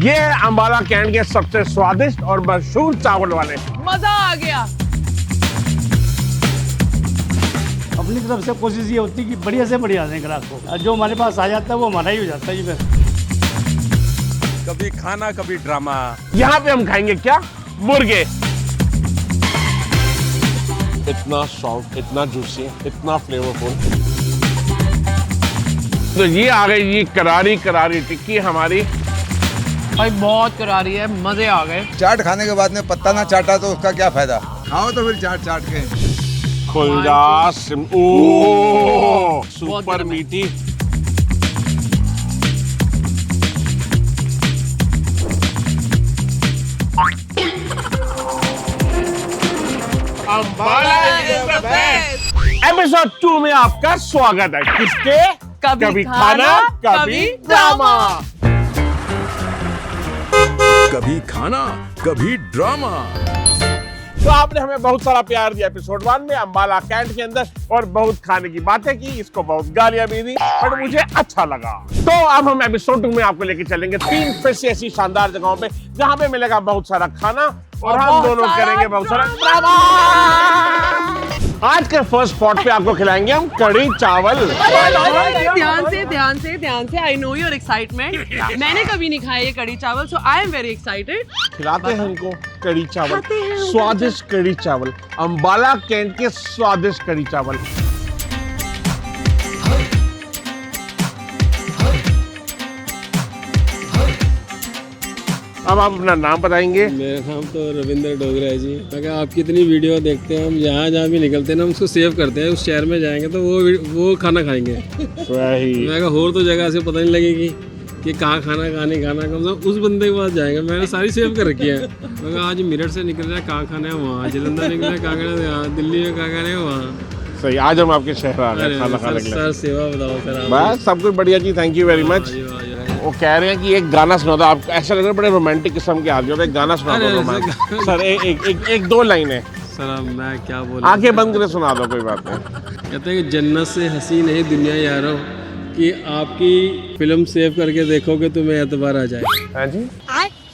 ये है अंबाला कैंट के सबसे स्वादिष्ट और मशहूर चावल वाले। मजा आ गया। अपनी तरफ से कोशिश ये होती है कि बढ़िया से बढ़िया दें ग्राहक को, जो हमारे पास आ जाता है वो हमारा ही हो जाता है जी। फिर कभी खाना कभी ड्रामा। यहाँ पे हम खाएंगे क्या? मुर्गे। इतना सॉफ्ट, इतना जूसी, इतना फ्लेवरफुल। तो ये आ गई ये करारी करारी टिक्की हमारी। भाई बहुत करारी है, मजे आ गए। चाट खाने के बाद में पत्ता ना चाटा तो उसका क्या फायदा? खाओ तो फिर चाट चाट के। खुलजा ओह सुपर मीठी। एपिसोड 2 में आपका स्वागत है। किसके? कभी खाना कभी ड्रामा। कभी खाना कभी ड्रामा। तो आपने हमें बहुत सारा प्यार दिया एपिसोड 1 में अंबाला कैंट के अंदर और बहुत खाने की बातें की, इसको बहुत गालियां भी दी, पर मुझे अच्छा लगा। तो अब हम एपिसोड 2 में आपको लेके चलेंगे 3 फिर से ऐसी शानदार जगहों पे जहां पे मिलेगा बहुत सारा खाना और हम दोनों करेंगे बहुत सारा ड्रामा। आज के फर्स्ट स्पॉट पे आपको खिलाएंगे हम कढ़ी चावल। ध्यान से आई नो योर एक्साइटमेंट। मैंने कभी नहीं खाया ये कढ़ी चावल, सो आई एम वेरी एक्साइटेड। खिलाते हैं इनको कढ़ी चावल, स्वादिष्ट कढ़ी चावल, अंबाला कैंट के स्वादिष्ट कढ़ी चावल। अब आप अपना नाम बताएंगे। मेरा नाम तो रविंद्र डोगरा है जी। अगर आप कितनी वीडियो देखते हैं, हम जहाँ भी निकलते हैं ना, हम उसको सेव करते हैं। उस शहर में जाएंगे तो वो खाना खाएंगे। मैं और तो जगह से पता नहीं लगेगी कि कहाँ खाना कहाँ नहीं खाना, कम से कम उस बंदे के पास जाएंगे। मैंने सारी सेव कर रखी है। मैं आज मेरठ से निकल रहा है, कहाँ खाना है वहाँ, जलंधर निकला है कहाँ खाना है यहाँ, दिल्ली में कहाँ खाना है वहाँ। सही, आज हम आपके शहर आ गए खाना खाने के लिए। सर सेवा बताओ सर। बस सब कुछ बढ़िया जी, थैंक यू वेरी मच। वो कह रहे हैं कि एक गाना सुना दो। आप ऐसा लग रहा है बड़े रोमांटिक किस्म के आदमी हो। एक गाना सुना दो सर। एक दो लाइन है सर। मैं क्या बोलूं, आंखें बंद करके सुना दो, कोई बात नहीं। कहते हैं कि जन्नत से हसी नहीं दुनिया यारों, कि आपकी फिल्म सेव करके देखोगे तुम्हें एतबार आ जाए। हाँ जी,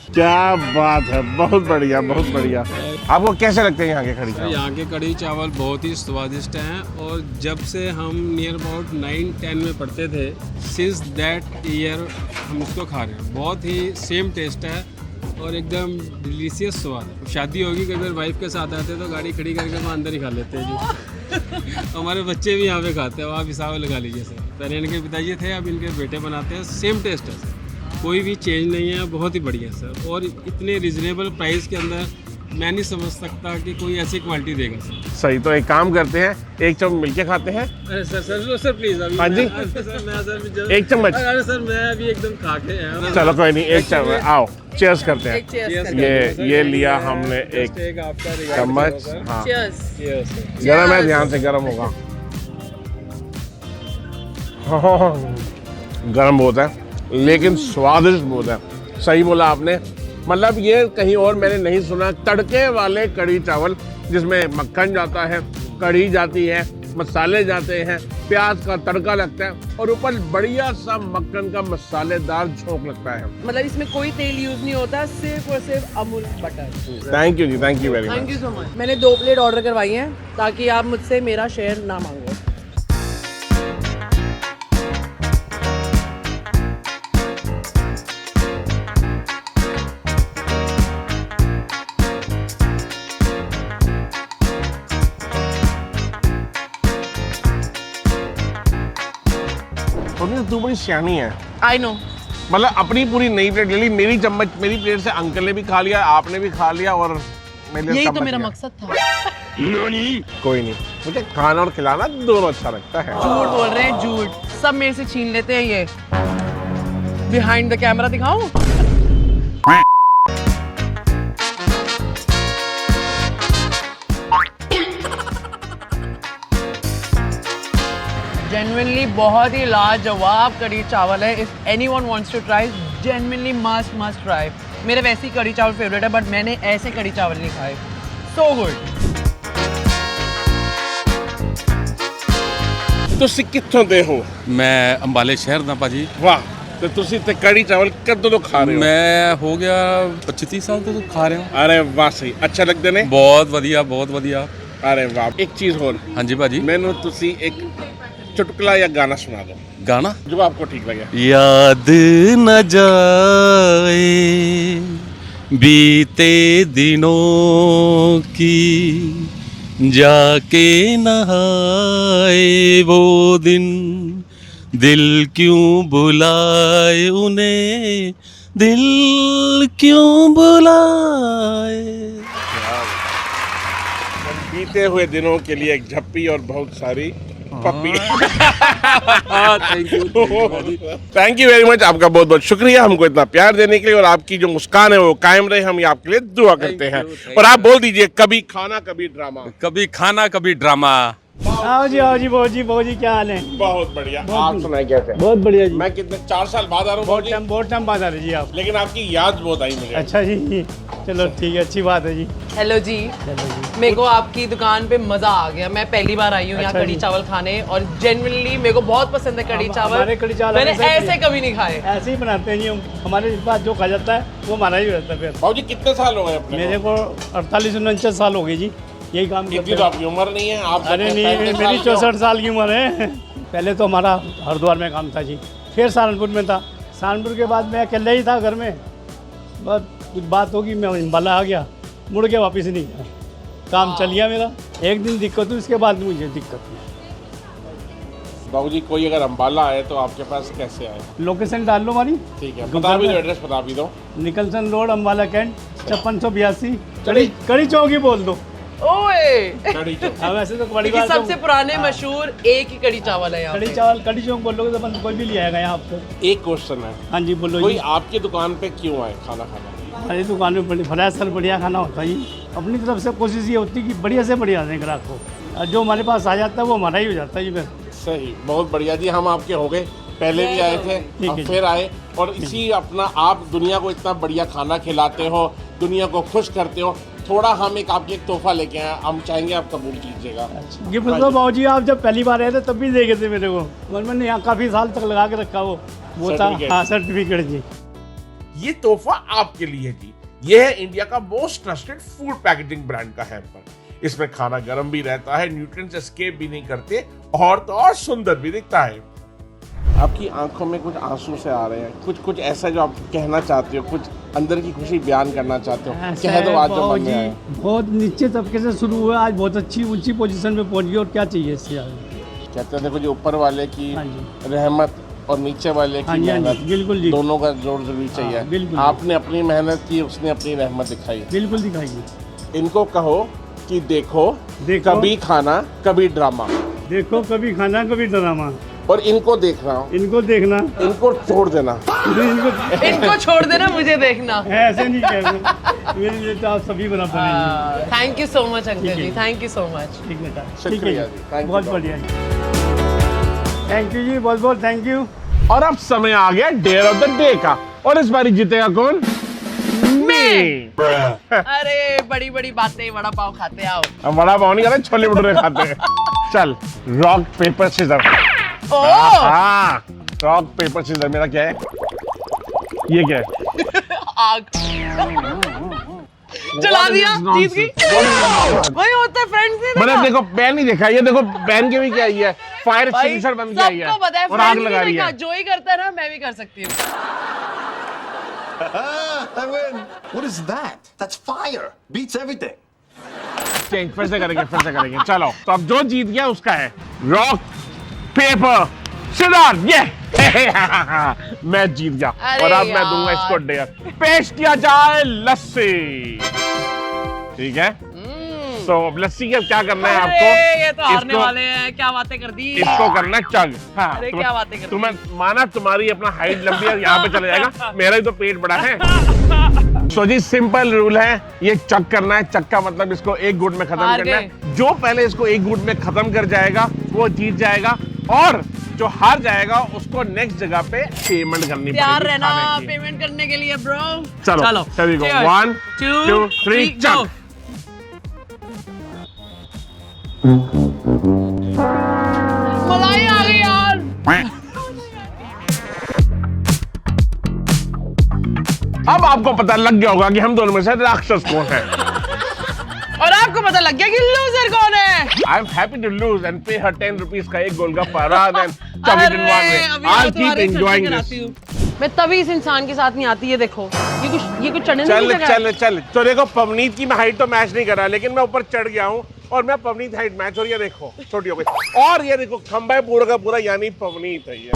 क्या बात है, बहुत बढ़िया बहुत बढ़िया। आपको कैसे लगते हैं यहाँ के कढ़ी चावल? यहाँ के कढ़ी चावल बहुत ही स्वादिष्ट हैं, और जब से हम नियर अबाउट 9-10 में पढ़ते थे, सिंस दैट ईयर हम इसको खा रहे हैं। बहुत ही सेम टेस्ट है और एकदम डिलीशियस स्वाद। शादी होगी कई बार वाइफ के साथ आते हैं तो गाड़ी खड़ी करके हम अंदर ही खा लेते हैं जी। हमारे बच्चे भी यहाँ पे खाते हैं, आप हिसाब लगा लीजिए सर। पहले इनके पिताजी थे, अब इनके बेटे बनाते हैं। सेम टेस्ट है सर, कोई भी चेंज नहीं है, बहुत ही बढ़िया सर। और इतने रिजनेबल प्राइस के अंदर मैं नहीं समझ सकता कि कोई ऐसी क्वालिटी देगा सर। सही, तो एक काम करते हैं, एक चम्मच मिलके खाते हैं। अरे सर प्लीज अभी। हाँ जी, सर एक चम्मच। अरे सर मैं अभी एकदम खा के आया। चलो कोई नहीं, एक चम्मच। आओ चीयर्स करते हैं। ये लिया हमने एक चम्मच। हाँ गरम है, ध्यान से गरम होगा। गरम बहुत है लेकिन स्वादिष्ट बहुत है। सही बोला आपने, मतलब ये कहीं और मैंने नहीं सुना। तड़के वाले कढ़ी चावल जिसमें मक्खन जाता है, कढ़ी जाती है, मसाले जाते हैं, प्याज का तड़का लगता है और ऊपर बढ़िया सा मक्खन का मसालेदार झोंक लगता है। मतलब इसमें कोई तेल यूज नहीं होता, सिर्फ और सिर्फ अमूल बटर। थैंक यू जी, thank you very much. Thank you so much. मैंने 2 प्लेट ऑर्डर करवाई हैं ताकि आप मुझसे मेरा शेयर ना मांगो। तू बड़ी सियानी है। I know. मतलब अपनी पूरी नई प्लेट ले ली, मेरी चम्मच, मेरी प्लेट से अंकल ने भी खा लिया, आपने भी खा लिया और मेरे लिए यही तो मेरा मकसद था। कोई नहीं, मुझे खाना और खिलाना दोनों अच्छा लगता है। झूठ बोल रहे हैं, झूठ। सब मेरे से छीन लेते हैं ये। बिहाइंड द कैमरा दिखाऊं? जेन्युइनली बहुत ही लाजवाब कढ़ी चावल है। If anyone wants to try, genuinely must try. मेरे वैसे ही कढ़ी चावल फेवरेट है, बट मैंने ऐसे कढ़ी चावल नहीं खाए। So good. ਤੁਸੀਂ ਕਿੱਥੋਂ ਦੇ ਹੋ? मैं अंबाले शहर ਦਾ भाजी। वाह, तो ਤੁਸੀਂ ਤੇ ਕੜੀ ਚਾਵਲ ਕਦੋਂ ਤੋਂ ਖਾ ਰਹੇ ਹੋ? ਮੈਂ ਹੋ ਗਿਆ 25 ਸਾਲ ਤੋਂ ਖਾ ਰਿਹਾ ਅਰੇ ਵਾਹ ਸਹੀ ਅੱਛਾ ਲੱਗਦੇ ਨੇ ਬਹੁਤ ਵਧੀਆ ਅਰੇ ਵਾਹ ਇੱਕ ਚੀਜ਼ ਹੋਰ ਹਾਂਜੀ ਭਾਜੀ ਮੈਨੂੰ ਤੁਸੀਂ ਇੱਕ ਚੁਟਕਲਾ ਜਾਂ ਗਾਣਾ ਸੁਣਾ ਦਿਓ ਗਾਣਾ ਜੋ आपको ठीक लगे याद न जाए बीते दिनों की जाके नहाए वो दिन दिल क्यों बुलाए उन्हें दिल क्यों बुलाए बीते हुए दिनों के लिए एक झप्पी और बहुत सारी पप्पी थैंक यू वेरी मच आपका बहुत बहुत शुक्रिया हमको इतना प्यार देने के लिए और आपकी जो मुस्कान है वो कायम रहे हम ये आपके लिए दुआ करते हैं और आप बोल दीजिए कभी खाना कभी ड्रामा कभी खाना कभी ड्रामा आओ जी बहुत जी क्या हाल है? बहुत बढ़िया आप सुनाए कैसे बहुत बढ़िया जी। मैं कितने 4 साल बाद आ रहा हूँ बहुत टाइम बाद आ रहे जी आप। लेकिन आपकी याद बहुत आई मुझे अच्छा जी चलो ठीक है अच्छी बात है जी। हेलो जी मेरे को आपकी दुकान पे मजा आ गया। मैं पहली बार आई हूँ यहाँ अच्छा कड़ी जी। चावल खाने और जेन्युइनली मेरे को बहुत पसंद है कड़ी चावल। हमारे कड़ी चावल मैंने हमेशा ऐसे कभी नहीं खाए। ऐसे ही बनाते हैं जी हम। हमारे पास जो खा जाता है वो हमारा ही रहता है फिर। बाबू जी कितने साल हो गए अपने मेरे को 48-49 साल हो गए जी यही काम करते इतनी तो हैं। आपकी उम्र नहीं है आप अरे नहीं मेरी 64 साल की उम्र है। पहले तो हमारा हरिद्वार में काम था जी फिर सहारनपुर में था। सहारनपुर के बाद मैं अकेले ही था घर में बस कुछ बात होगी मैं अम्बाला आ गया मुड़ के वापस नहीं गया। काम चल गया मेरा एक दिन दिक्कत हुई उसके बाद मुझे दिक्कत हुई। बाबू जी कोई अगर अम्बाला आए तो आपके पास कैसे आए लोकेशन डाल लो हमारी ठीक है बता भी दो एड्रेस बता भी दो निकलसन रोड अम्बाला कैंट 5682 कड़ी चौक ही बोल दो। ओए कड़ी चौक हाँ वैसे तो बड़ी क्योंकि बात सबसे पुराने मशहूर एक ही कड़ी चावल है यहाँ कड़ी पे। चावल कड़ी चौक बोलोगे तो बंद कोई भी ले आएगा यहाँ आपको। एक क्वेश्चन है हाँ जी बोलो कोई जी। आपकी दुकान पे क्यों आए खाना खाना हमारी दुकान में बढ़िया खाना होता है जी। अपनी तरफ से कोशिश ये होती है कि बढ़िया से बढ़िया दें ग्राहक को और जो हमारे पास आ जाता है वो हमारा ही हो जाता है जी फिर। सही बहुत बढ़िया जी हम आपके हो गए पहले भी आए थे ठीक अब है फिर आए और इसी अपना आप दुनिया को इतना बढ़िया खाना खिलाते हो दुनिया को खुश करते हो थोड़ा हम एक आपके एक तोहफा लेके आए हम चाहेंगे आप कबूल कीजिएगा गिफ्ट तो बाबू जी आप जब पहली बार आए थे तब भी देखे थे मेरे को मैंने यहाँ काफ़ी साल तक लगा के रखा वो था Certificate। हाँ सर्टिफिकेट जी। ये तोहफा आपके लिए जी ये है इंडिया का most trusted food packaging brand का हैम्पर। इसमें खाना गर्म भी रहता है न्यूट्रिएंट्स एस्केप भी नहीं करते और तो और सुंदर भी दिखता है। आपकी आंखों में कुछ आंसू से आ रहे हैं कुछ ऐसा जो आप कहना चाहते हो कुछ अंदर की खुशी बयान करना चाहते हो कह दो आज जो मन में आए। बहुत नीचे तबके से शुरू हुआ आज बहुत अच्छी ऊंची पोजीशन पे पहुंच गई और क्या चाहिए इससे आगे। कहते हैं देखो जो ऊपर वाले की हाँ जी। रहमत और नीचे वाले हाँ की जी हाँ मेहनत जी बिल्कुल जी दोनों का जोर जरूरी चाहिए। हाँ, बिल्कुल। आपने अपनी मेहनत की उसने अपनी रहमत दिखाई। बिल्कुल दिखाइए। इनको कहो कि देखो कभी खाना कभी ड्रामा देखो कभी खाना कभी ड्रामा और इनको देखना इनको देखना इनको छोड़ देना इनको इनको छोड़ देना मुझे देखना। ऐसे नहीं कहना मेरे लिए तो आप सभी बराबर हैं। Thank you so much uncle ठीक जी है। Thank you so much. ठीक है सर ठीक शुक्रिया है जी, जी thank you बहुत बहुत। बढ़िया थैंक यू जी बहुत बहुत थैंक यू। और अब समय आ गया डेयर ऑफ द डे का और इस बारी जीतेगा कौन मैं। अरे बड़ी बड़ी बातें बड़ा पाव खाते आओ। हम बड़ा पाव नहीं खाते छोले भटूरे खाते हैं। चल रॉक पेपर सीजर ओ हाँ रॉक पेपर सीजर मेरा क्या है ये क्या है आग चला दिया जीत गई। वही होता है फ्रेंड्स ने मैंने देखा? देखो बैन नहीं देखा ये देखो बैन के भी क्या है फायर भाई, एक्सटिंग्विशर बन के आई है सबको पता है और आग friends लगा ने रही देखा, है। जो ही करता है ना मैं भी कर सकती हूँ। What is that? That's fire. Beats everything. Change फिर से करेंगे चलो तो अब जो जीत गया उसका है रॉक पेपर सीजर ये मैं जीत गया अरे और अब मैं यार। दूंगा इसको डेयर पेश किया जाए लस्सी ठीक है तो अब लस्सी का क्या करना है अरे ये तो आपको हारने वाले हैं क्या बातें कर दी। इसको करना है चग हाँ अरे क्या बातें करती तुम्हें माना तुम्हारी अपना हाइट लंबी है यहाँ पे चला जाएगा मेरा ही तो पेट बड़ा है। सो जी सिंपल रूल है ये चग करना है चग का मतलब इसको एक गुट में खत्म हार करना गए। है जो पहले इसको एक गुट में खत्म कर जाएगा वो जीत जाएगा और जो हार जाएगा उसको नेक्स्ट जगह पे पेमेंट करनी तैयार पड़ेगी रहना खाने की। पेमेंट करने के लिए ब्रो। चलो चलो Cheers. 1 2 3 चग मलाई आ गई यार। आपको पता लग गया होगा कि हम दोनों में से राक्षस कौन है। और आपको पता लग गया कि लूजर कौन है। I am happy to lose and पे हर 10 रुपीज का एक golgappa rather than chop it in one way. I'll keep enjoying this. मैं तभी इस इंसान के साथ नहीं आती, ये देखो ये कुछ चढ़ने नहीं लगा। चल तो देखो, पवनीत की मैं हाइट तो मैच नहीं कर रहा, लेकिन मैं ऊपर चढ़ गया हूँ और मैं पवनीत हाइट मैच, और ये देखो छोटी हो गई, और ये देखो खंबा है पूरा का पूरा, यानी पवनीत है ये।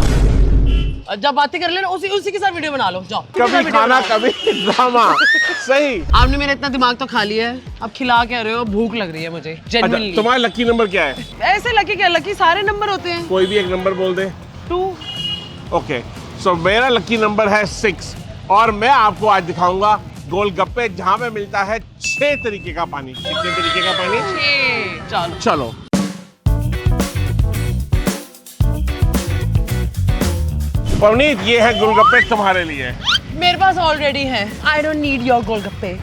जब बातें कर लेना उसी के साथ वीडियो बना लो, जाओ। कभी खाना कभी ड्रामा। सही। आपने मेरा इतना दिमाग तो खा लिया है, अब खिला के रहे हो, भूख लग रही है मुझे जेन्युइनली। तुम्हारा लकी नंबर क्या है? ऐसे लकी क्या, लकी सारे नंबर होते हैं। कोई भी एक नंबर बोल दे। 2। ओके, सो मेरा लकी नंबर है 6, और मैं आपको आज दिखाऊंगा गोलगप्पे जहाँ पे मिलता है 6 तरीके का पानी। कितने तरीके का पानी? चलो। पवनीत, ये है गोलगप्पे तुम्हारे लिए। मेरे पास ऑलरेडी है, आई डोंट नीड योर गोलगप्पे।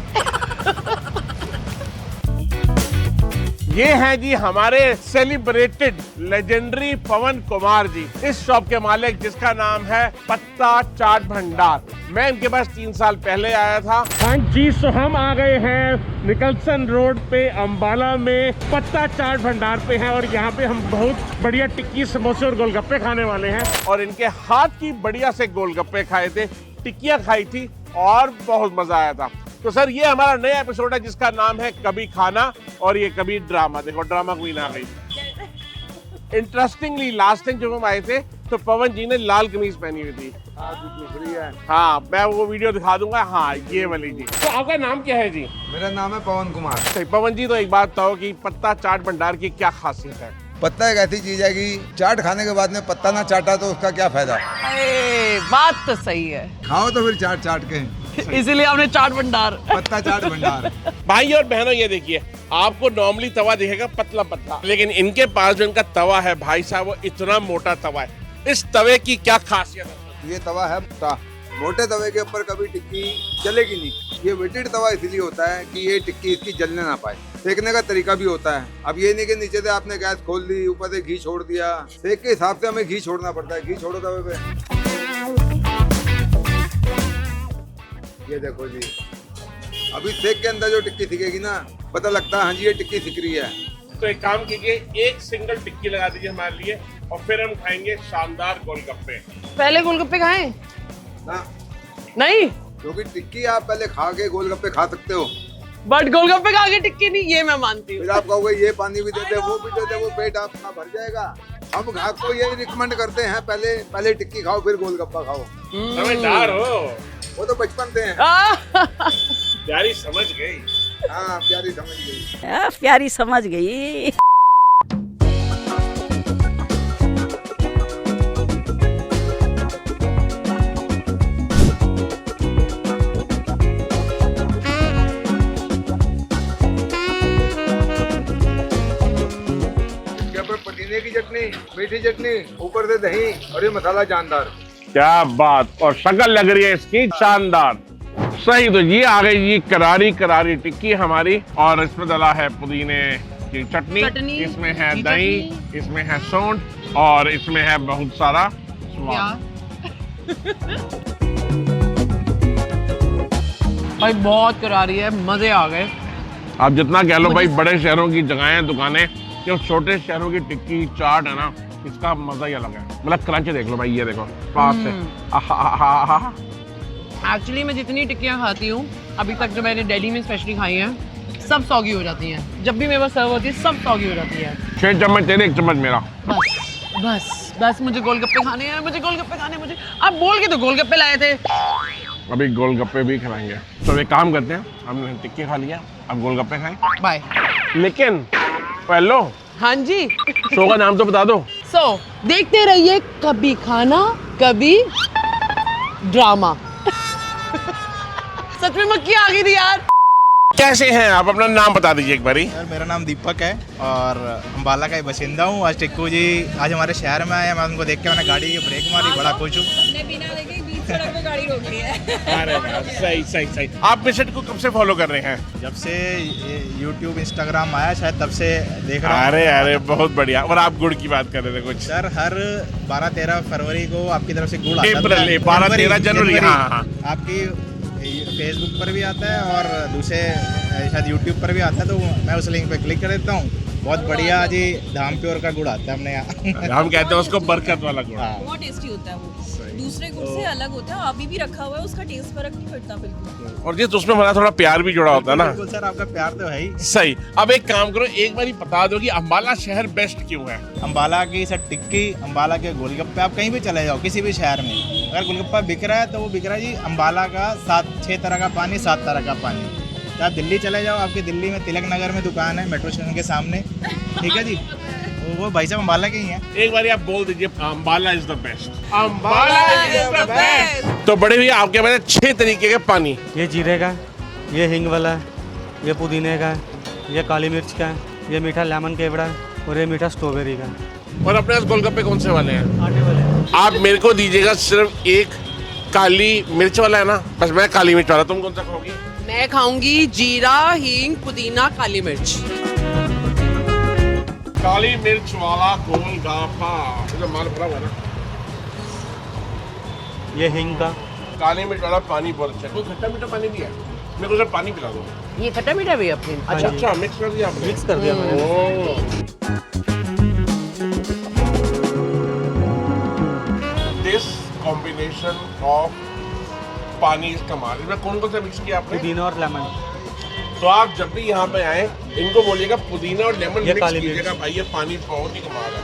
ये है जी हमारे सेलिब्रेटेड लेजेंडरी पवन कुमार जी, इस शॉप के मालिक, जिसका नाम है पत्ता चाट भंडार। मैं इनके पास 3 साल पहले आया था। हाँ जी, सो हम आ गए हैं निकलसन रोड पे अंबाला में पत्ता चाट भंडार पे हैं, और यहाँ पे हम बहुत बढ़िया टिक्की, समोसे और गोलगप्पे खाने वाले हैं। और इनके हाथ की बढ़िया से गोलगप्पे खाए थे, टिक्कियाँ खाई थी, और बहुत मजा आया था। तो सर, ये हमारा नया एपिसोड है जिसका नाम है कभी खाना और ये कभी ड्रामा। देखो, ड्रामा क्वीन आ गई। इंटरेस्टिंगली लास्ट टाइम जब हम आए थे तो पवन जी ने लाल कमीज पहनी हुई थी। हाँ, मैं वो वीडियो दिखा दूंगा। हाँ, ये वाली जी। तो आपका नाम क्या है जी? मेरा नाम है पवन कुमार। सही। पवन जी, तो एक बात बताओ कि पत्ता चाट भंडार की क्या खासियत है? पत्ता एक ऐसी चीज है कि चाट खाने के बाद में पत्ता ना चाटा तो उसका क्या फायदा। बात तो सही है। खाओ तो फिर चाट चाट के। इसीलिए हमने चाट भंडार, पत्ता चाट भंडार। भाई और बहनों, ये देखिए, आपको नॉर्मली तवा दिखेगा पतला पतला, लेकिन इनके पास जो इनका तवा है भाई साहब, वो इतना मोटा तवा है। इस तवे की क्या खासियत है? ये तवा है मोटा। मोटे तवे के ऊपर कभी टिक्की जलेगी नहीं। ये वेटेड तवा इसलिए होता है कि ये टिक्की इसकी जलने ना पाए। सेकने का तरीका भी होता है। अब ये नहीं कि नीचे से आपने गैस खोल दी, ऊपर से घी छोड़ दिया। सेक के हिसाब से हमें घी छोड़ना पड़ता है। घी छोड़ो तवे पे। ये देखो जी, अभी सेक के अंदर जो टिक्की सिकेगी ना, पता लगता है हाँ जी ये टिक्की सिक रही है। तो एक काम कीजिए, एक सिंगल टिक्की लगा दीजिए हमारे लिए, और फिर हम खाएंगे शानदार गोलगप्पे। पहले गोलगप्पे खाएं? ना, नहीं, क्योंकि टिक्की आप पहले खा के गोलगप्पे खा सकते हो, बट गोलगप्पे खा के टिक्की नहीं, ये मैं मानती हूँ। फिर आप कहोगे ये पानी भी देते, वो भी देते, वो पेट आपका भर जाएगा। हम आपको यही रिकमेंड करते हैं, पहले टिक्की खाओ फिर गोलगप्पा खाओ। समझदार हो। वो तो बचपन से हैं। प्यारी समझ गई। हाँ, प्यारी समझ गई। प्यारी समझ गई। पुदीने की चटनी, मीठी चटनी, ऊपर से दही, और ये मसाला जानदार। क्या बात, और शक्ल लग रही है इसकी शानदार। सही। तो ये आ गई जी करारी करारी टिक्की हमारी, और इसमें डाला है पुदीने की चटनी, इसमें है दही, इसमें है सौंठ, और इसमें है बहुत सारा स्वाद। भाई बहुत करारी है, मजे आ गए। आप जितना कह लो भाई, बड़े शहरों की जगहें, दुकानें, जो छोटे शहरों की टिक्की चाट है ना, इसका मजा ही अलग है। मतलब क्रंच देख लो भाई, ये देखो पास से। एक्चुअली मैं जितनी टिक्कियाँ खाती हूँ अभी तक, जो मैंने दिल्ली में स्पेशली खाई हैं, सब सौगी हो जाती हैं। जब भी मेरे पास सर्व होती है, सब सौगी हो जाती है। 6 चम्मच तेरे, 1 चम्मच मेरा। बस मुझे गोलगप्पे खाने हैं, मुझे गोलगप्पे खाने, मुझे। आप बोल के तो गोलगप्पे लाए थे। अभी गोलगप्पे भी खिलाएंगे। तो एक काम करते हैं, हमने टिक्की खा लिया, अब गोलगप्पे खाएं। बाय। लेकिन हेलो, हाँ जी, शो का नाम तो बता दो। देखते रहिए कभी खाना कभी ड्रामा। सच में मक्खी आ गई थी यार। कैसे हैं आप? अपना नाम बता दीजिए एक बारी। सर, मेरा नाम दीपक है और अम्बाला का ही बाशिंदा हूँ। आज टिक्कू जी आज हमारे शहर में आए, मैं उनको देख के मैंने गाड़ी की ब्रेक मारी, बड़ा खुश हूँ। गाड़ी रोक ली है। अरे सही। आप मिशन को कब से फॉलो कर रहे हैं? जब से YouTube Instagram आया शायद तब से देख रहा हूँ। अरे बहुत बढ़िया। और आप गुड़ की बात कर रहे थे कुछ? सर, हर 12-13 फरवरी को आपकी तरफ से गुड़ आता है। अप्रैल 12-13 जनवरी। हाँ। आपकी फेसबुक पर भी आता है और दूसरे शायद यूट्यूब पर भी आता है, तो मैं उस लिंक पे क्लिक कर देता हूँ। बहुत बढ़िया जी, धाम प्योर का गुड़ आता है हमने यहाँ। हम कहते हैं उसको बरकत वाला गुड़। बहुत टेस्टी होता है वो, दूसरे गुड़ से अलग होता है। अभी भी रखा हुआ है, उसका टेस्ट फर्क नहीं पड़ता बिल्कुल। और जी तो उसमें हमारा थोड़ा प्यार भी जुड़ा होता है ना। बिल्कुल सर, आपका प्यार तो है ही। सही। अब एक काम करो, एक बार ही बता दो कि अंबाला शहर बेस्ट क्यों है। अंबाला की सर टिक्की, अंबाला के गोलगप्पे, आप कहीं भी चले जाओ किसी भी शहर में, अगर गोलगप्पा बिक रहा है तो वो बिक रहा है जी अंबाला का 6 तरह का पानी, 7 तरह का पानी। तो आप दिल्ली चले जाओ, आपकी दिल्ली में तिलक नगर में दुकान है मेट्रो स्टेशन के सामने, ठीक है जी, वो भाई साहब अंबाला के ही हैं। एक बार आप बोल दीजिए Ambala is the best, Ambala is the best. तो बड़े भैया आपके पास 6 तरीके के पानी। ये जीरे का, ये हिंग वाला, ये पुदीने का, ये काली मिर्च का, ये मीठा लेमन केवड़ा और ये मीठा स्ट्रॉबेरी का। और अपने पास गोलगप्पे कौन से वाले हैं? आटे वाले। आप मेरे को दीजिएगा सिर्फ एक काली मिर्च वाला है ना, बस मैं काली मिर्च वाला। तुम कौन सा खाओगी? मैं खाऊंगी जीरा, हींग, पुदीना, काली मिर्च। काली मिर्च वाला गोलगप्पा, इसमें माल भरा हुआ है ना। ये हिंग का। काली मिर्च वाला पानी बहुत अच्छा है। कोई खट्टा मीठा पानी भी है? मेरे को सिर्फ पानी पिला दो। ये खट्टा मीठा भी है अपने। अच्छा अच्छा, मिक्स कर दिया आपने? मिक्स कर दिया मैंने। दिस कॉम्बिनेशन ऑफ पानी इज कमाल। इसमें कौन कौन सा मिक्स किया आपने? पुदीना और लेमन। तो आप जब भी यहाँ पे आए इनको बोलिएगा पुदीना और लेमन ये मिक्स काली कीजिएगा मिर्च। भाई, ये पानी बहुत ही कमाल है।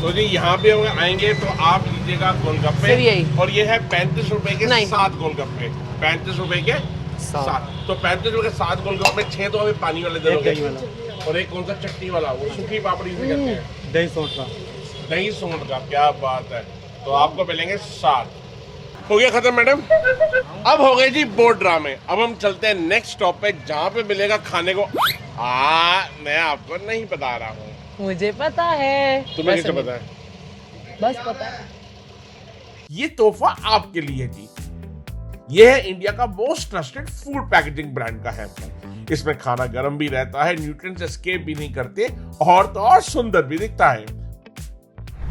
तो जी यहाँ पे आएंगे तो आप लीजिएगा गोलगप्पे, सिर्फ यही। और ये है 35 रुपए के नहीं। 7 गोलगप्पे। 35 रुपए के 7। तो 35 रुपए के 7 गोलगप्पे, 6 तो हमें पानी वाले दे दोगे। दही वाला। और एक कौन सा चटनी वाला, वो सूखी पापड़ी से कहते हैं, दही सोट का। दही सूंड का। क्या बात है। तो आपको मिलेंगे 7। हो गया खत्म मैडम। अब हो गए जी बोर्ड ड्रामे। अब हम चलते हैं नेक्स्ट स्टॉप पे, जहाँ पे मिलेगा खाने को। मैं आपको नहीं बता रहा हूँ। मुझे पता है। तुम्हें कैसे पता है? बस पता है। ये तोहफा आपके लिए जी। ये है इंडिया का most trusted food packaging brand का हैम्पर। इसमें खाना गर्म भी रहता है, न्यूट्रिएंट्स एस्केप भी नहीं करते, और तो और सुंदर भी दिखता है।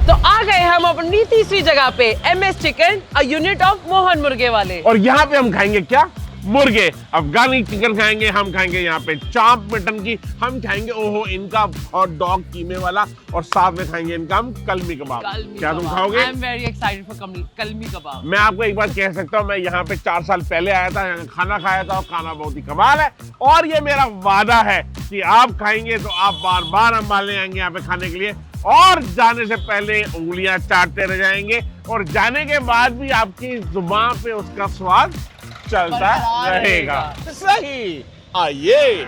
तो आ गए हम अपनी तीसरी जगह पे, MS chicken, a unit of Mohan मुर्गे वाले। और यहाँ पे हम खाएंगे क्या? मुर्गे। अफगानी चिकन खाएंगे, हम खाएंगे यहाँ पे चाप मटन की, हम खाएंगे ओहो इनका हॉट डॉग कीमे वाला, और साथ में खाएंगे इनका हम कलमी कबाब। क्या तुम खाओगे? I am very excited for कलमी कबाब। मैं आपको एक बार कह सकता हूँ, मैं यहाँ पे 4 साल पहले आया था, यहाँ खाना खाया था, और खाना बहुत ही कमाल है। और ये मेरा वादा है कि आप खाएंगे तो आप बार बार अंबाले आएंगे यहाँ पे खाने के लिए, और जाने से पहले उंगलियां चाटते रह जाएंगे, और जाने के बाद भी आपकी जुबान पे उसका स्वाद चलता रहेगा। सही। आइए।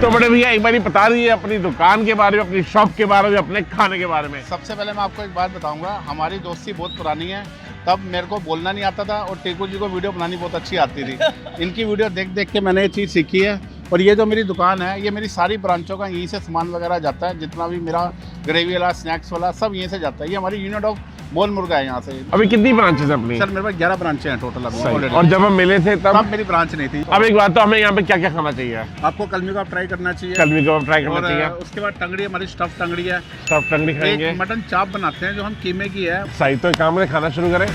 तो बड़े भैया एक बार ही बता दीजिए अपनी दुकान के बारे में, अपनी शॉप के बारे में, अपने खाने के बारे में। सबसे पहले मैं आपको एक बात बताऊंगा, हमारी दोस्ती बहुत पुरानी है। तब मेरे को बोलना नहीं आता था और टेकू जी को वीडियो बनानी बहुत अच्छी आती थी। इनकी वीडियो देख देख के मैंने ये चीज़ सीखी है। और ये जो मेरी दुकान है, ये मेरी सारी ब्रांचों का यहीं से सामान वगैरह जाता है। जितना भी मेरा ग्रेवी वाला, स्नैक्स वाला, सब यहीं से जाता है। ये हमारी यूनिट ऑफ मोहन मुर्गा है यहाँ से। अभी कितनी ब्रांचेस अपनी? सर मेरे पास 11 ब्रांचें हैं टोटल अभी ऑलरेडी। और जब हम मिले थे तब मेरी ब्रांच नहीं थी। अब एक बात, तो हमें यहाँ पे क्या क्या खाना चाहिए? आपको कलमी कबाब ट्राई करना चाहिए। कलमी कबाब ट्राई करना और चाहिए। उसके बाद टंगड़ी, हमारी स्टफ टंगड़ी है। स्टफ टंगड़ी खाएंगे। एक मटन चाप बनाते हैं जो हम कीमे की है। सही। तो काम में खाना शुरू करें।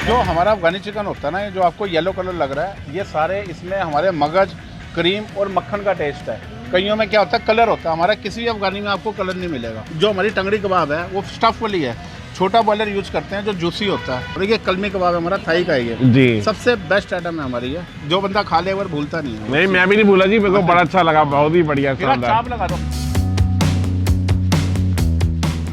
जो हमारा अफगानी चिकन होता है ना, जो आपको येलो कलर लग रहा है, ये सारे इसमें हमारे मगज, क्रीम और मक्खन का टेस्ट है। कईयों में क्या होता है, कलर होता है। हमारा किसी भी अफगानी में आपको कलर नहीं मिलेगा। जो हमारी टंगड़ी कबाब है वो स्टफ वाली है, छोटा बॉयलर यूज करते हैं जो जूसी होता है। और ये कलमी कबाब है हमारा, थाई का है ये जी। सबसे बेस्ट आइटम है हमारी है, जो बंदा खा ले वो भूलता नहीं है। नहीं, मैं भी नहीं भूला जी, मेरे को बड़ा अच्छा लगा, बहुत ही बढ़िया। चाप लगा दो।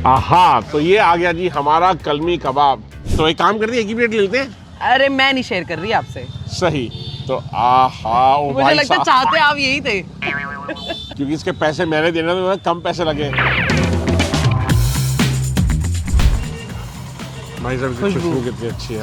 आहा, तो ये आ गया जी हमारा कलमी कबाब। तो एक काम करते हैं, एक ही प्लेट लेते हैं। अरे मैं नहीं शेयर कर रही आपसे। सही। तो आहा, ओ मुझे भाई लगता है साहब, चाहते आप यही थे। क्योंकि इसके पैसे मैंने देने तो कम पैसे लगे। भाई साहब की खुशबू कितनी अच्छी है।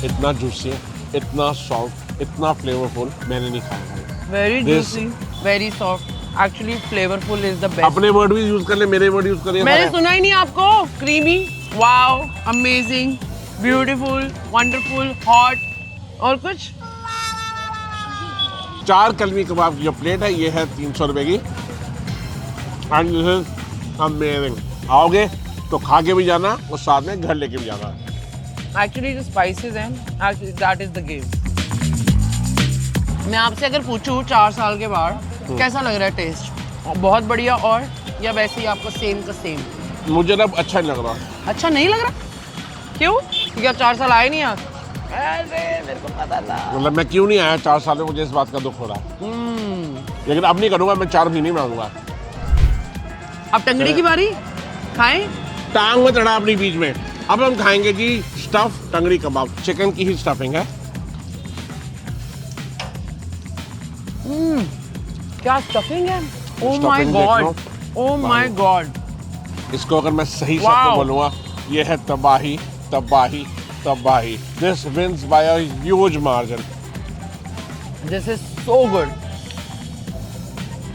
इतना जूसी, इतना सॉफ्ट, इतना फ्लेवरफुल मैंने नहीं खाया। Very juicy, very soft, actually flavourful is the best. अपने वर्ड भी यूज कर ले, मेरे वर्ड यूज करिए। मैंने सुना ही नहीं आपको। Creamy, wow, amazing, beautiful, wonderful, hot और कुछ 4 कलमी कबाब की जो प्लेट है ये है 300 रुपए की। And this is amazing. आओगे तो खा के भी जाना और साथ में घर लेके भी जाना। एक्चुअली जो स्पाइसेस हैं, actually that is the game. मैं आपसे अगर पूछूं 4 साल के बाद कैसा लग रहा है टेस्ट? बहुत बढ़िया और या वैसे ही आपको सेम का सेम? मुझे ना अच्छा नहीं लग रहा। अच्छा नहीं लग रहा? क्यों? क्योंकि आप 4 साल आए नहीं आप? अरे मेरे को पता था। मतलब मैं क्यों नहीं आया 4 साल में, मुझे इस बात का दुख हो रहा है। लेकिन अब नहीं करूंगा, मैं 4 महीने में आऊंगा। अब टंगड़ी की बारी, खाएं? टांग में चढ़ा अपनी बीच में। अब हम खाएंगे जी स्टफ टंगड़ी कबाब। चिकन की ही स्टफिंग है। क्या स्टफिंग है? ओह माय Stuffing देख God, low. Oh my God. इसको अगर मैं सही शब्द Wow. में बोलूंगा, ये है तबाही, तबाही, तबाही। This wins by a huge margin. This is so good.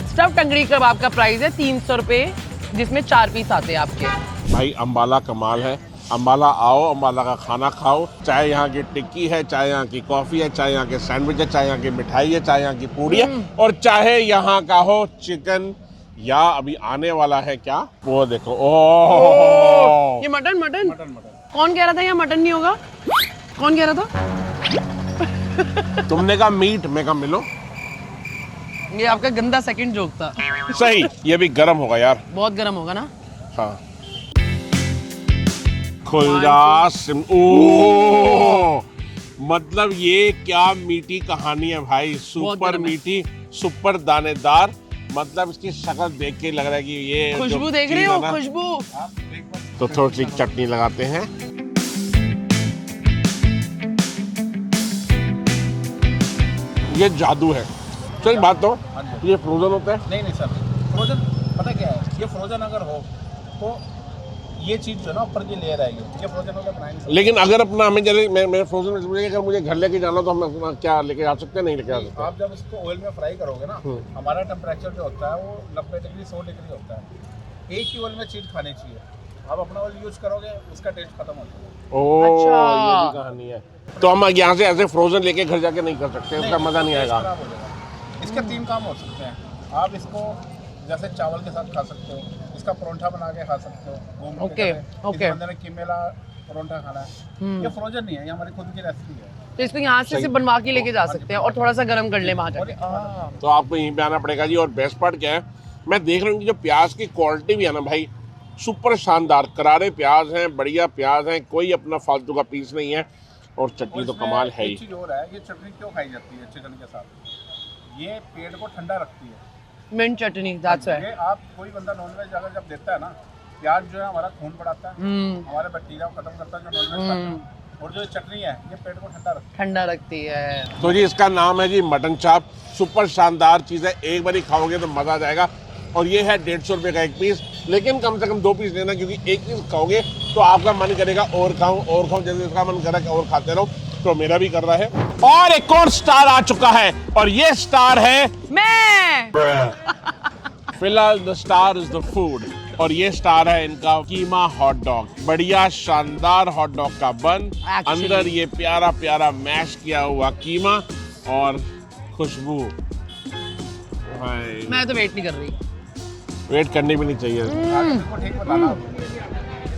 Stuff tangdi kebab का प्राइस है 300 रुपए, जिसमें 4 पीस आते हैं आपके। भाई अंबाला कमाल है। अंबाला आओ, अंबाला का खाना खाओ। चाहे यहाँ की टिक्की है, चाहे यहाँ की कॉफी है, चाहे यहाँ के सैंडविच है, चाहे यहाँ की मिठाई है, चाहे यहाँ की पूड़ी है, और चाहे यहाँ का हो चिकन, या अभी आने वाला है क्या वो देखो। ओह ये मटन मटन कौन कह रहा था यहाँ मटन नहीं होगा? कौन कह रहा था? तुमने कहा मीट, मैं कहा मिलो। ये आपका गंदा सेकंड जोक था। सही, ये भी गर्म होगा यार। बहुत गर्म होगा ना? हाँ। खुलजा सिम। ओह, मतलब ये क्या मीठी कहानी है भाई। सुपर गर्म है। मीठी, सुपर दानेदार। मतलब इसकी शक्ल देख के लग रहा है कि ये खुशबू जो देख चीज़ रहे है हो? ना, खुशबू। तो थोड़ी सी चटनी लगाते हैं। ये जादू है। सही बात तो ये फ्रोजन होता है। नहीं सर, फ्रोजन पता क्या है, ये फ्रोजन अगर हो तो ये चीज़ जो है ना ऊपर की लेयर आएगी, ये फ्रोजन होकर बनाएंगे। लेकिन अगर अपना हमें जैसे मैं फ्रोजन अगर मुझे घर लेके जाना तो हम अपना क्या लेके आ सकते हैं? नहीं लेके आ सकते। आप जब इसको ऑयल में फ्राई करोगे ना, हमारा टेम्परेचर जो होता है वो 90 डिग्री 100 डिग्री होता है। एक ही ऑयल में चीज़ खानी चाहिए। आप अपना ऑयल यूज करोगे उसका टेस्ट खत्म हो जाएगा। ओह, अच्छा। ये भी कहानी है। तो हम यहाँ से ऐसे फ्रोजन लेके घर जाके नहीं कर सकते, उसका मजा नहीं आएगा। खराब हो जाएगा। इसके 3 काम हो सकते हैं। आप इसको जैसे चावल के साथ खा सकते हो, इसका परोंठा बना के खा सकते हो। Okay, okay. बंदे ने कीमेला परोंठा खाना है, ये फ्रोजन नहीं है, ये हमारी खुद की रेसिपी है। तो इसको यहाँ से बनवा के लेके जा सकते हैं और थोड़ा सा गर्म कर ले वहाँ जाके। तो आपको यहीं पे आना पड़ेगा जी। और बेस्ट पार्ट क्या है, मैं देख रहा हूँ कि जो प्याज की क्वालिटी भी है ना भाई, सुपर शानदार। करारे प्याज हैं, बढ़िया प्याज हैं, कोई अपना फालतू का पीस नहीं है। और चटनी तो कमाल है ही। एक चीज़ और है, ये चटनी क्यों खाई जाती है चिकन के साथ? ये पेट को ठंडा रखती है। मिंट चटनी, दैट्स ये आप कोई बंदा नॉनवेज अगर जब देता है ना, प्याज जो है हमारा खून बढ़ाता है, हमारे बैक्टीरिया को खत्म करता है जो नॉनवेज खाते हैं। और जो चटनी है ये पेट को ठंडा रखती है। तो जी इसका नाम है जी मटन चाप। सुपर शानदार चीज़ है, एक बार ही खाओगे तो मज़ा आ जाएगा। और ये है 150 रुपये का 1 पीस, लेकिन कम से कम 2 पीस लेना, क्योंकि 1 पीस खाओगे तो आपका मन करेगा और खाऊं। जैसे इसका मन करा कि और खाते रहो, तो मेरा भी कर रहा है। और एक और स्टार आ चुका है, और ये स्टार है मैं। फिलहाल the star is the food, और ये स्टार है इनका कीमा हॉट डॉग। बढ़िया शानदार हॉट डॉग का बन, अंदर ये प्यारा प्यारा मैश किया हुआ कीमा और खुशबू। मैं तो वेट नहीं कर रही। वेट करनी भी नहीं चाहिए।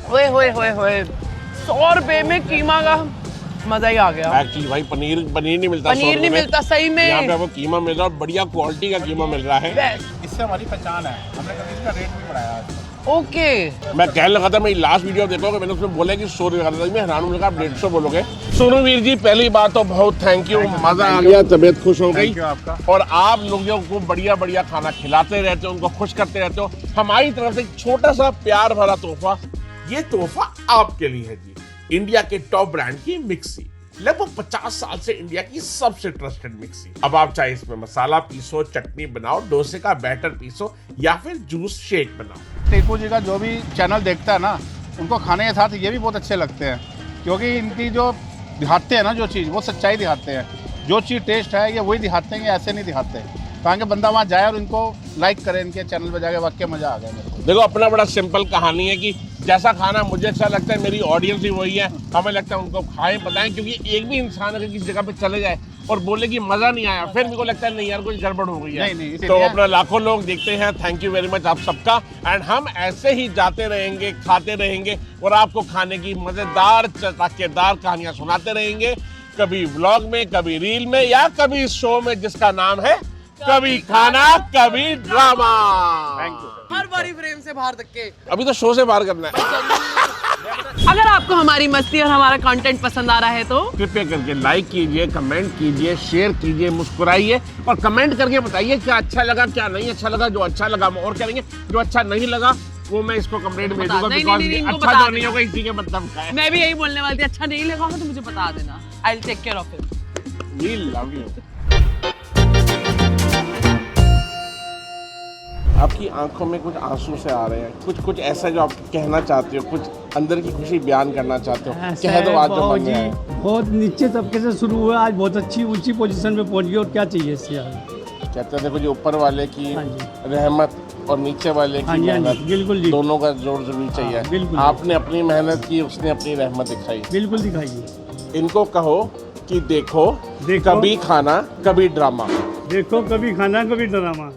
ओए होए होए होए, 100 रुपए में कीमा का मजा ही आ गया। एक्चुअली भाई पनीर नहीं मिलता, पनीर नहीं मिलता सही में। यहाँ पे आपको कीमा मिल रहा है, बढ़िया क्वालिटी का कीमा मिल रहा है। इससे हमारी पहचान है, हमने कभी इसका रेट भी बढ़ाया है। ओके। मैं कहने लगा था, मेरी लास्ट वीडियो देखोगे, मैंने उसमें बोला कि 100 रुपये का था। मैं हैरान हूँ, आप 150 बोलोगे। सोनू वीर जी, पहली बात तो बहुत थैंक यू, मजा आ गया, तबीयत खुश हो गई आपका। और आप लोगों को बढ़िया बढ़िया खाना खिलाते रहते हो, उनको खुश करते रहते हो। हमारी तरफ से एक छोटा सा प्यार भरा तोहफा, ये तोहफा आपके लिए है जी। इंडिया के टॉप ब्रांड की मिक्सी, लगभग 50 साल से इंडिया की सबसे ट्रस्टेड मिक्सी। अब आप चाहे इसमें मसाला पीसो, चटनी बनाओ, डोसे का बैटर पीसो, या फिर जूस शेक बनाओ। टीकू जी का जो भी चैनल देखता है ना, उनको खाने के साथ ये भी बहुत अच्छे लगते हैं, क्योंकि इनकी जो दिखाते हैं ना जो चीज़, वो सच्चाई दिखाते हैं। जो चीज़ टेस्ट है ये वही दिखाते हैं, ऐसे नहीं दिखाते। ताकि बंदा वहाँ जाए और इनको लाइक करे, इनके चैनल पर जाके, वाकई मज़ा आ गया मेरे को। देखो अपना बड़ा सिंपल कहानी है कि जैसा खाना मुझे अच्छा लगता है मेरी ऑडियंस भी वही है, हमें लगता है उनको खाएं बताएं, क्योंकि एक भी इंसान अगर किसी जगह पे चले जाए और बोले कि मज़ा नहीं आया, फिर मेरे को लगता है नहीं यार कुछ गड़बड़ हो गई है। नहीं, तो अपना लाखों लोग देखते हैं, थैंक यू वेरी मच आप सबका। एंड हम ऐसे ही जाते रहेंगे, खाते रहेंगे और आपको खाने की मज़ेदार चटकेदार कहानियाँ सुनाते रहेंगे, कभी व्लॉग में, कभी रील में या कभी शो में जिसका नाम है कभी खाना कभी ड्रामा। Thank you. हर बारी फ्रेम से बाहर तक के, अभी तो शो से बाहर करना है। अगर आपको हमारी मस्ती और हमारा कंटेंट पसंद आ रहा है तो कृपया करके लाइक कीजिए, कमेंट कीजिए, शेयर कीजिए, मुस्कुराइए और कमेंट करके बताइए क्या अच्छा लगा, क्या नहीं अच्छा लगा। जो अच्छा लगा हम और करेंगे, जो अच्छा नहीं लगा वो मैं इसको कंप्लेंट भेजूंगा, बिकॉज़ अच्छा जो नहीं होगा इसी के मतलब का है। मैं भी यही बोलने वाली थी, अच्छा नहीं लगा तो मुझे बता देना, I will take care of it. We love you. आपकी आंखों में कुछ आंसू से आ रहे हैं, कुछ ऐसा जो आप कहना चाहते हो, कुछ अंदर की खुशी बयान करना चाहते हो, कह दो आज जो मन में आए। बहुत नीचे तबके से शुरू हुआ, आज बहुत अच्छी ऊंची पोजीशन पे पहुंच गई और क्या चाहिए इससे आगे। कहते देखो जो ऊपर वाले की रहमत और नीचे वाले की मेहनत, बिल्कुल जी, दोनों का जोड़ जरूरी चाहिए। बिल्कुल। आपने अपनी मेहनत की, उसने अपनी रहमत दिखाई। बिल्कुल दिखाइए। इनको कहो कि देखो कभी खाना कभी ड्रामा। देखो कभी खाना कभी ड्रामा।